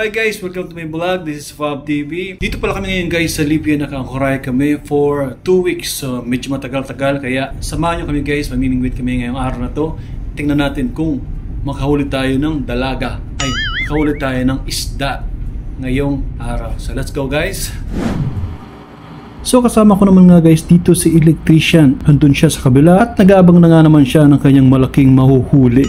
Hi guys, welcome to my vlog. This is Fab TV. Dito pala kami ngayon guys sa Libya. Nakakuray kami for 2 weeks. So medyo matagal-tagal. Kaya samahan nyo kami guys. Mamimingwit kami ngayong araw na to. Tingnan natin kung makahuli tayo ng dalaga. Ay, makahuli tayo ng isda ngayong araw. So let's go guys. So kasama ko naman nga guys dito si electrician. Andun siya sa kabila at nag-aabang na nga naman siya ng kanyang malaking mahuhuli.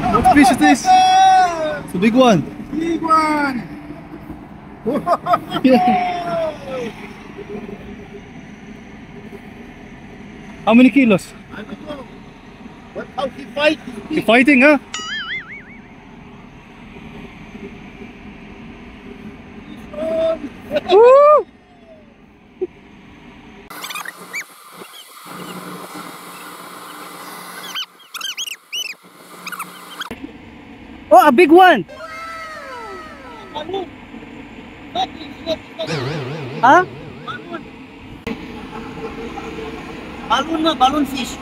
What fish is this? It's a big one. Big one! How many kilos? I don't know. What, how he fight? You're fighting, huh? Woo! Oh, a big one! Balloon! Huh? Balloon na, balloon fish.